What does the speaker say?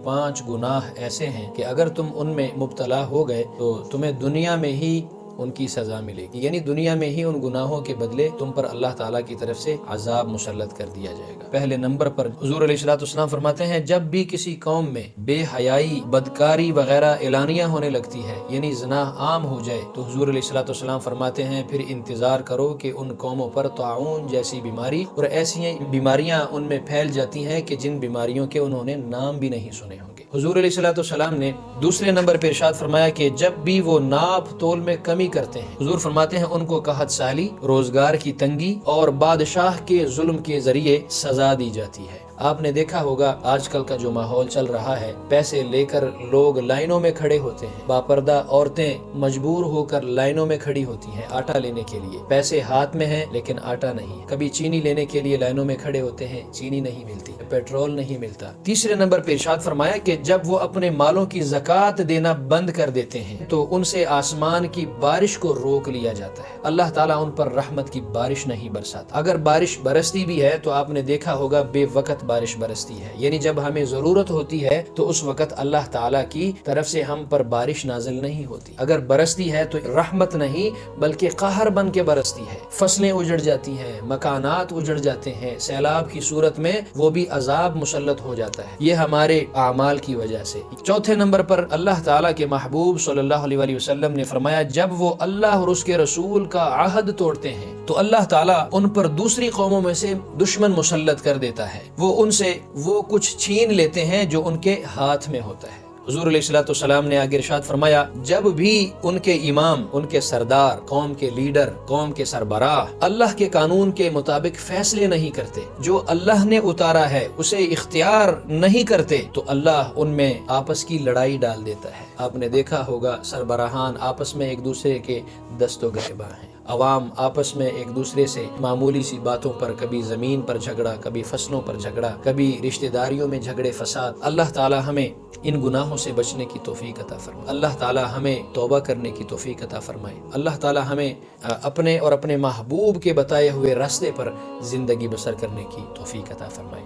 5 گناہ ایسے ہیں کہ اگر تم ان میں مبتلا ہو گئے تو تمہیں دنیا میں ہی ان کی سزا ملے گی، یعنی دنیا میں ہی ان گناہوں کے بدلے تم پر اللہ تعالیٰ کی طرف سے عذاب مسلط کر دیا جائے گا۔ پہلے نمبر پر حضور علیہ السلام فرماتے ہیں جب بھی کسی قوم میں بے حیائی، بدکاری وغیرہ اعلانیہ ہونے لگتی ہے، یعنی زنا عام ہو جائے، تو حضور علیہ السلام فرماتے ہیں پھر انتظار کرو کہ ان قوموں پر طاعون جیسی بیماری اور ایسی بیماریاں ان میں پھیل جاتی ہیں کہ جن بیماریوں کے انہوں نے نام بھی نہیں سنے ہوں گے۔ حضور علیہ السلام نے دوسرے نمبر پہ ارشاد فرمایا کہ جب بھی وہ ناپ تول میں کمی کرتے ہیں، حضور فرماتے ہیں ان کو قحط سالی، روزگار کی تنگی اور بادشاہ کے ظلم کے ذریعے سزا دی جاتی ہے۔ آپ نے دیکھا ہوگا آج کل کا جو ماحول چل رہا ہے، پیسے لے کر لوگ لائنوں میں کھڑے ہوتے ہیں، باپردہ عورتیں مجبور ہو کر لائنوں میں کھڑی ہوتی ہیں آٹا لینے کے لیے، پیسے ہاتھ میں ہیں لیکن آٹا نہیں۔ کبھی چینی لینے کے لیے لائنوں میں کھڑے ہوتے ہیں، چینی نہیں ملتی، پیٹرول نہیں ملتا۔ تیسرے نمبر پہ ارشاد فرمایا کہ جب وہ اپنے مالوں کی زکوٰۃ دینا بند کر دیتے ہیں تو ان سے آسمان کی بارش کو روک لیا جاتا ہے، اللہ تعالیٰ ان پر رحمت کی بارش نہیں برساتا۔ اگر بارش برستی بھی ہے تو آپ نے دیکھا ہوگا بے وقت بارش برستی ہے، یعنی جب ہمیں ضرورت ہوتی ہے تو اس وقت اللہ تعالیٰ کی طرف سے ہم پر بارش نازل نہیں ہوتی۔ اگر برستی ہے تو رحمت نہیں بلکہ قہر بن کے برستی ہے، فصلیں اجڑ جاتی ہیں، مکانات اجڑ جاتے ہیں، سیلاب کی صورت میں وہ بھی عذاب مسلط ہو جاتا ہے، یہ ہمارے اعمال کی وجہ سے۔ چوتھے نمبر پر اللہ تعالیٰ کے محبوب صلی اللہ علیہ وسلم نے فرمایا جب وہ اللہ اور اس کے رسول کا عہد توڑتے ہیں تو اللہ تعالیٰ ان پر دوسری قوموں میں سے دشمن مسلط کر دیتا ہے، وہ ان سے وہ کچھ چھین لیتے ہیں جو ان کے ہاتھ میں ہوتا ہے۔ حضور علیہ السلام نے آگے ارشاد فرمایا جب بھی ان کے امام، ان کے سردار، قوم کے لیڈر، قوم کے سربراہ اللہ کے قانون کے مطابق فیصلے نہیں کرتے، جو اللہ نے اتارا ہے اسے اختیار نہیں کرتے، تو اللہ ان میں آپس کی لڑائی ڈال دیتا ہے۔ آپ نے دیکھا ہوگا سربراہان آپس میں ایک دوسرے کے دست و گریباں ہیں، عوام آپس میں ایک دوسرے سے معمولی سی باتوں پر، کبھی زمین پر جھگڑا، کبھی فصلوں پر جھگڑا، کبھی رشتہ داریوں میں جھگڑے فساد۔ اللہ تعالی ہمیں ان گناہوں سے بچنے کی توفیق عطا فرمائے، اللہ تعالی ہمیں توبہ کرنے کی توفیق عطا فرمائے، اللہ تعالی ہمیں اپنے اور اپنے محبوب کے بتائے ہوئے راستے پر زندگی بسر کرنے کی توفیق عطا فرمائے۔